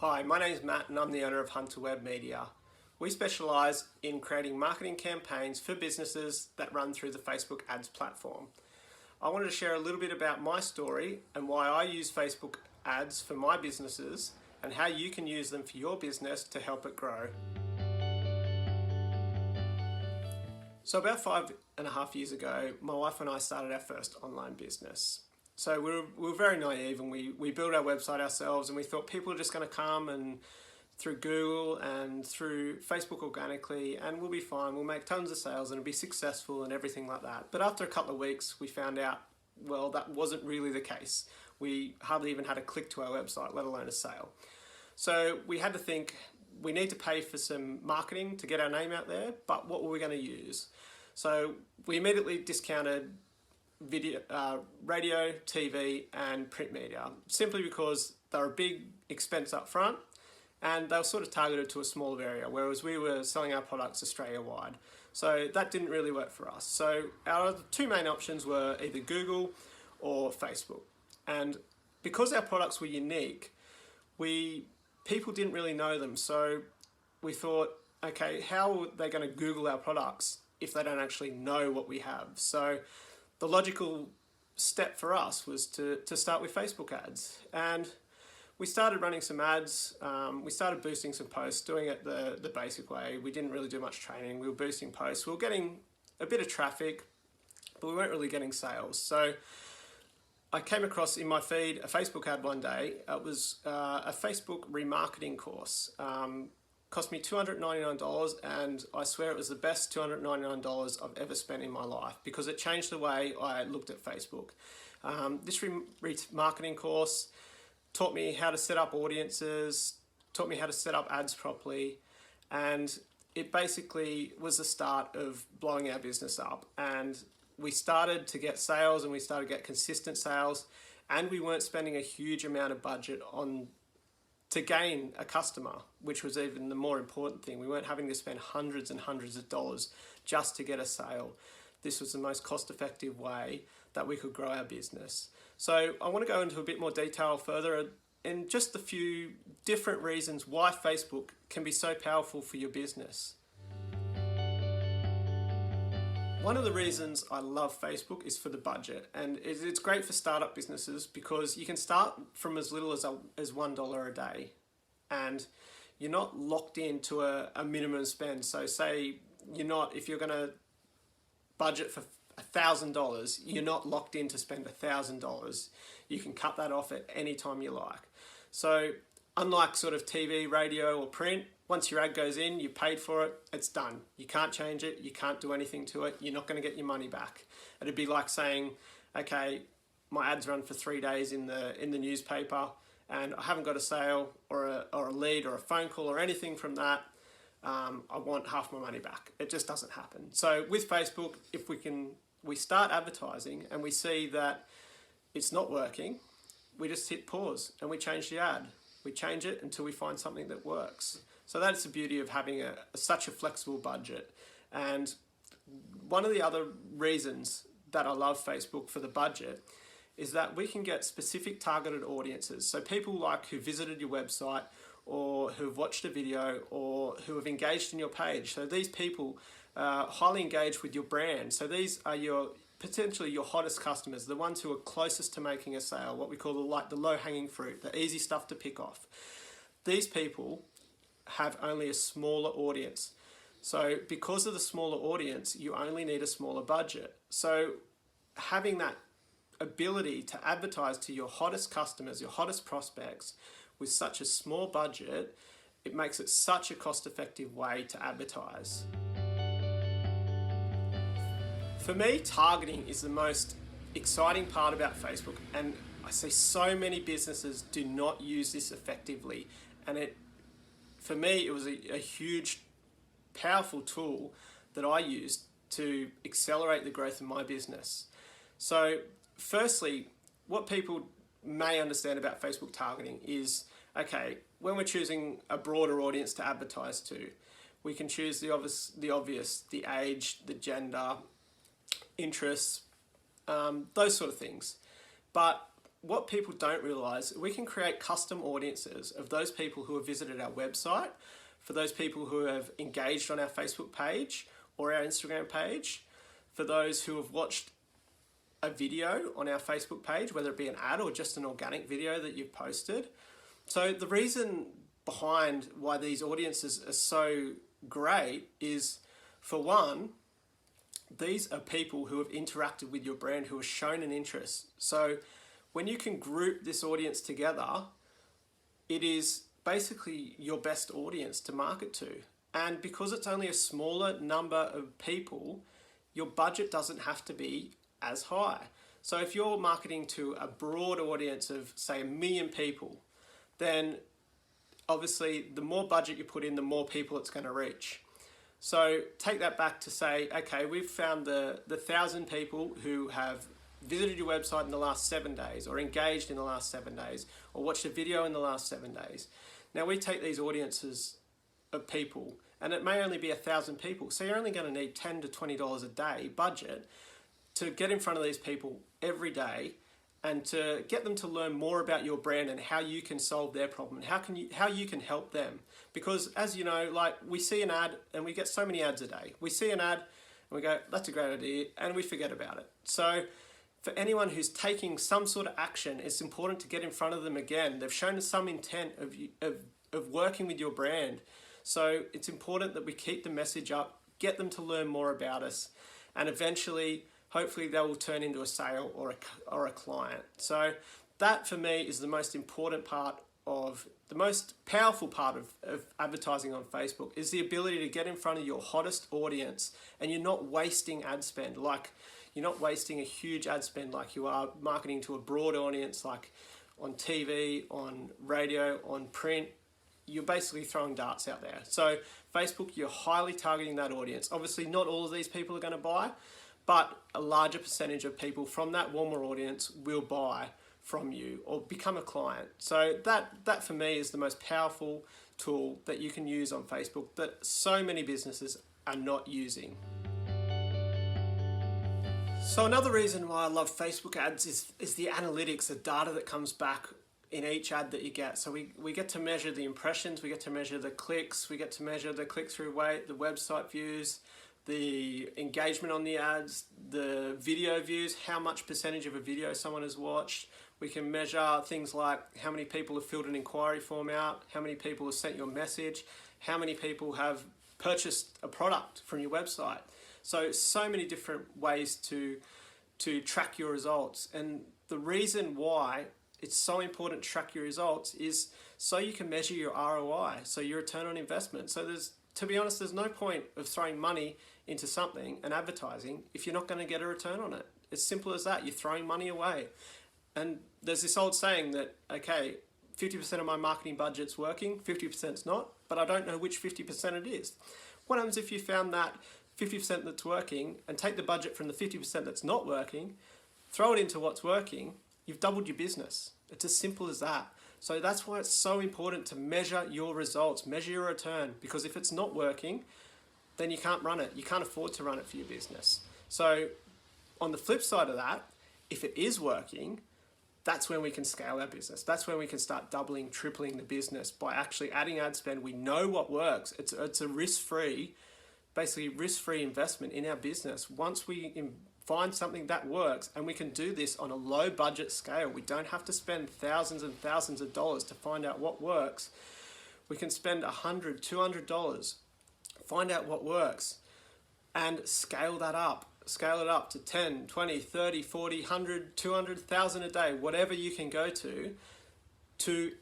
Hi, my name is Matt and I'm the owner of Hunter Web Media. We specialise in creating marketing campaigns for businesses that run through the Facebook ads platform. I wanted to share a little bit about my story and why I use Facebook ads for my businesses and how you can use them for your business to help it grow. So about 5.5 years ago, my wife and I started our first online business. So we were very naive and we built our website ourselves, and we thought people are just going to come and through Google and through Facebook organically, and we'll be fine, we'll make tons of sales and it'll be successful and everything like that. But after a couple of weeks we found out, well, that wasn't really the case. We hardly even had a click to our website, let alone a sale. So we had to think, we need to pay for some marketing to get our name out there, but what were we going to use? So we immediately discounted video, radio, TV and print media, simply because they're a big expense up front and they were sort of targeted to a smaller area, whereas we were selling our products Australia-wide. So that didn't really work for us. So our two main options were either Google or Facebook. And because our products were unique, people didn't really know them. So we thought, okay, how are they going to Google our products if they don't actually know what we have? So the logical step for us was to start with Facebook ads. And we started running some ads, we started boosting some posts, doing it the basic way. We didn't really do much training, we were boosting posts. We were getting a bit of traffic, but we weren't really getting sales. So I came across in my feed a Facebook ad one day. It was a Facebook remarketing course. Cost me $299, and I swear it was the best $299 I've ever spent in my life, because it changed the way I looked at Facebook. This remarketing course taught me how to set up audiences, taught me how to set up ads properly, and it basically was the start of blowing our business up. And we started to get sales, and we started to get consistent sales, and we weren't spending a huge amount of budget to gain a customer, which was even the more important thing. We weren't having to spend hundreds and hundreds of dollars just to get a sale. This was the most cost-effective way that we could grow our business. So I want to go into a bit more detail further and just a few different reasons why Facebook can be so powerful for your business. One of the reasons I love Facebook is for the budget, and it's great for startup businesses because you can start from as little as $1 a day, and you're not locked into a minimum spend. So say if you're going to budget for $1,000, you're not locked in to spend $1,000. You can cut that off at any time you like. So unlike sort of TV, radio or print, once your ad goes in, you paid for it, it's done. You can't change it, you can't do anything to it, you're not going to get your money back. It'd be like saying, okay, my ads run for 3 days in the newspaper and I haven't got a sale or a lead or a phone call or anything from that. I want half my money back. It just doesn't happen. So with Facebook, if we start advertising and we see that it's not working, we just hit pause and we change the ad. We change it until we find something that works. So that's the beauty of having such a flexible budget. And one of the other reasons that I love Facebook for the budget is that we can get specific targeted audiences. So people like who visited your website or who have watched a video or who have engaged in your page. So these people are highly engaged with your brand. So these are potentially your hottest customers, the ones who are closest to making a sale, what we call the low-hanging fruit, the easy stuff to pick off. These people have only a smaller audience. So because of the smaller audience, you only need a smaller budget. So having that ability to advertise to your hottest customers, your hottest prospects with such a small budget, it makes it such a cost-effective way to advertise. For me, targeting is the most exciting part about Facebook, and I see so many businesses do not use this effectively, and for me, it was a huge, powerful tool that I used to accelerate the growth of my business. So firstly, what people may understand about Facebook targeting is, okay, when we're choosing a broader audience to advertise to, we can choose the obvious, the age, the gender, interests, those sort of things. But what people don't realize, we can create custom audiences of those people who have visited our website, for those people who have engaged on our Facebook page or our Instagram page, for those who have watched a video on our Facebook page, whether it be an ad or just an organic video that you've posted. So the reason behind why these audiences are so great is, for one, these are people who have interacted with your brand, who have shown an interest. So when you can group this audience together, it is basically your best audience to market to. And because it's only a smaller number of people, your budget doesn't have to be as high. So if you're marketing to a broad audience of, say, 1 million people, then obviously the more budget you put in, the more people it's going to reach. So take that back to say, okay, we've found the 1,000 people who have visited your website in the last 7 days, or engaged in the last 7 days, or watched a video in the last 7 days. Now we take these audiences of people, and it may only be 1,000 people. So you're only going to need $10 to $20 a day budget to get in front of these people every day, and to get them to learn more about your brand and how you can solve their problem, and how you can help them. Because as you know, like, we see an ad, and we get so many ads a day. We see an ad and we go, that's a great idea, and we forget about it. So for anyone who's taking some sort of action, it's important to get in front of them again. They've shown some intent of working with your brand. So it's important that we keep the message up, get them to learn more about us, and eventually, hopefully they will turn into a sale or a client. So that for me is the most important part of, the most powerful part of advertising on Facebook, is the ability to get in front of your hottest audience, and you're not wasting ad spend. Like, you're not wasting a huge ad spend like you are marketing to a broad audience, like on TV, on radio, on print. You're basically throwing darts out there. So Facebook, you're highly targeting that audience. Obviously not all of these people are going to buy, but a larger percentage of people from that warmer audience will buy from you or become a client. So that for me is the most powerful tool that you can use on Facebook that so many businesses are not using. So another reason why I love Facebook ads is the analytics, the data that comes back in each ad that you get. So we get to measure the impressions, we get to measure the clicks, we get to measure the click-through rate, the website views, the engagement on the ads, the video views, how much percentage of a video someone has watched. We can measure things like how many people have filled an inquiry form out, how many people have sent you a message, how many people have purchased a product from your website. So many different ways to track your results. And the reason why it's so important to track your results is so you can measure your ROI, so your return on investment. So to be honest, there's no point of throwing money into something and advertising if you're not going to get a return on it. It's simple as that. You're throwing money away. And there's this old saying that, okay, 50% of my marketing budget's working, 50%'s not, but I don't know which 50% it is. What happens if you found that 50% that's working, and take the budget from the 50% that's not working, throw it into what's working, you've doubled your business. It's as simple as that. So that's why it's so important to measure your results, measure your return, because if it's not working, then you can't run it. You can't afford to run it for your business. So on the flip side of that, if it is working, that's when we can scale our business. That's when we can start doubling, tripling the business by actually adding ad spend. We know what works. It's a risk-free, basically risk-free investment in our business. Once we find something that works, and we can do this on a low budget scale, we don't have to spend thousands and thousands of dollars to find out what works. We can spend $100, $200, find out what works, and scale that up. Scale it up to 10, 20, 30, 40, 100, 200,000 a day, whatever you can go to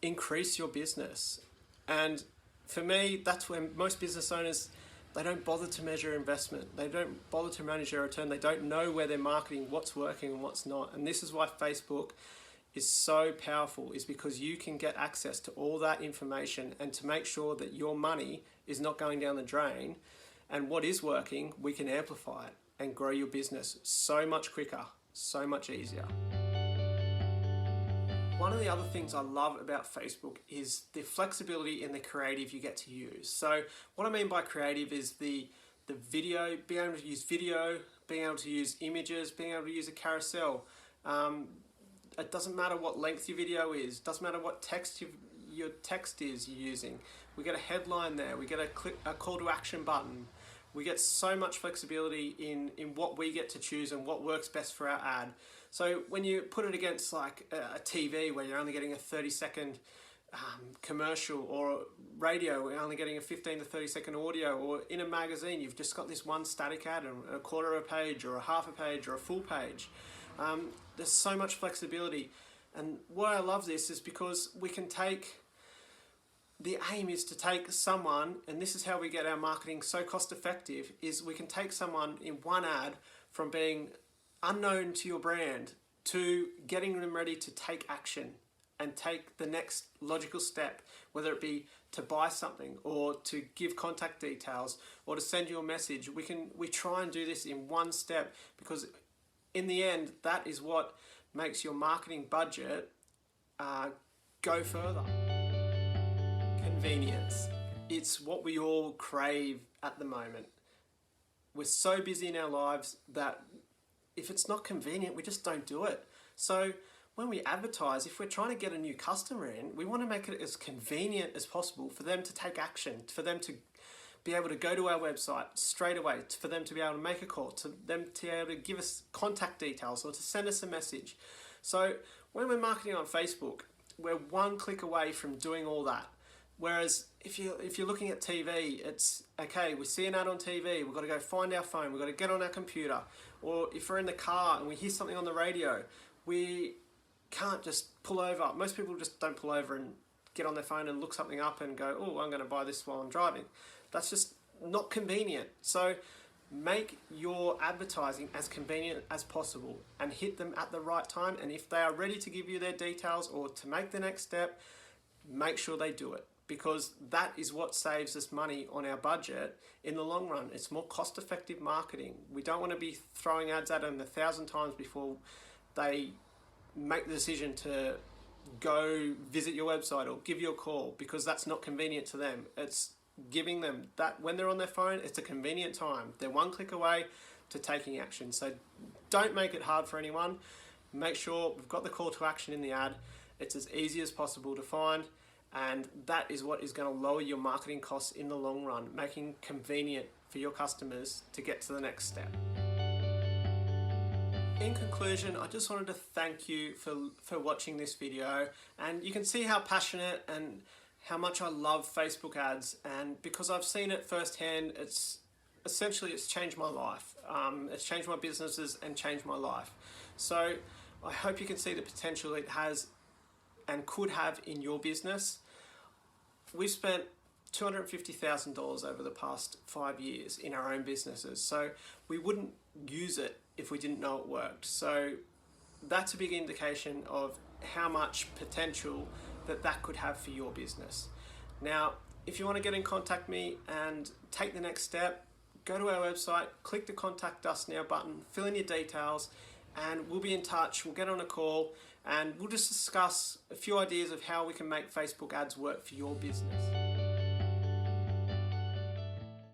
increase your business. And for me, that's when most business owners, they don't bother to measure investment. They don't bother to manage their return. They don't know where they're marketing, what's working and what's not. And this is why Facebook is so powerful, is because you can get access to all that information and to make sure that your money is not going down the drain. And what is working, we can amplify it and grow your business so much quicker, so much easier. One of the other things I love about Facebook is the flexibility in the creative you get to use. So what I mean by creative is the video, being able to use video, being able to use images, being able to use a carousel. It doesn't matter what length your video is, doesn't matter what text your text is you're using. We get a headline there, we get a call to action button. We get so much flexibility in what we get to choose and what works best for our ad. So when you put it against like a TV where you're only getting a 30-second commercial, or radio we're only getting a 15 to 30-second audio, or in a magazine you've just got this one static ad and a quarter of a page or a half a page or a full page. There's so much flexibility, and why I love this is because we can take, the aim is to take someone, and this is how we get our marketing so cost effective, is we can take someone in one ad from being unknown to your brand to getting them ready to take action and take the next logical step, whether it be to buy something or to give contact details or to send you a message. We try and do this in one step, because in the end, that is what makes your marketing budget go further. Convenience. It's what we all crave at the moment. We're so busy in our lives that if it's not convenient, we just don't do it. So when we advertise, if we're trying to get a new customer in, we want to make it as convenient as possible for them to take action, for them to be able to go to our website straight away, for them to be able to make a call, to them to be able to give us contact details or to send us a message. So when we're marketing on Facebook, we're one click away from doing all that. Whereas if you're looking at TV, it's okay, we see an ad on TV, we've got to go find our phone, we've got to get on our computer. Or if we're in the car and we hear something on the radio, we can't just pull over. Most people just don't pull over and get on their phone and look something up and go, oh, I'm going to buy this while I'm driving. That's just not convenient. So make your advertising as convenient as possible and hit them at the right time. And if they are ready to give you their details or to make the next step, make sure they do it, because that is what saves us money on our budget in the long run. It's more cost-effective marketing. We don't want to be throwing ads at them 1,000 times before they make the decision to go visit your website or give you a call, because that's not convenient to them. It's giving them that when they're on their phone, it's a convenient time. They're one click away to taking action. So don't make it hard for anyone. Make sure we've got the call to action in the ad. It's as easy as possible to find, and that is what is going to lower your marketing costs in the long run, making convenient for your customers to get to the next step. In conclusion, I just wanted to thank you for watching this video, and you can see how passionate and how much I love Facebook ads, and because I've seen it firsthand, it's changed my life. It's changed my businesses and changed my life. So I hope you can see the potential it has and could have in your business. We've spent $250,000 over the past 5 years in our own businesses, so we wouldn't use it if we didn't know it worked. So that's a big indication of how much potential that could have for your business. Now, if you want to get in contact with me and take the next step, go to our website, click the Contact Us Now button, fill in your details, and we'll be in touch. We'll get on a call and we'll just discuss a few ideas of how we can make Facebook ads work for your business.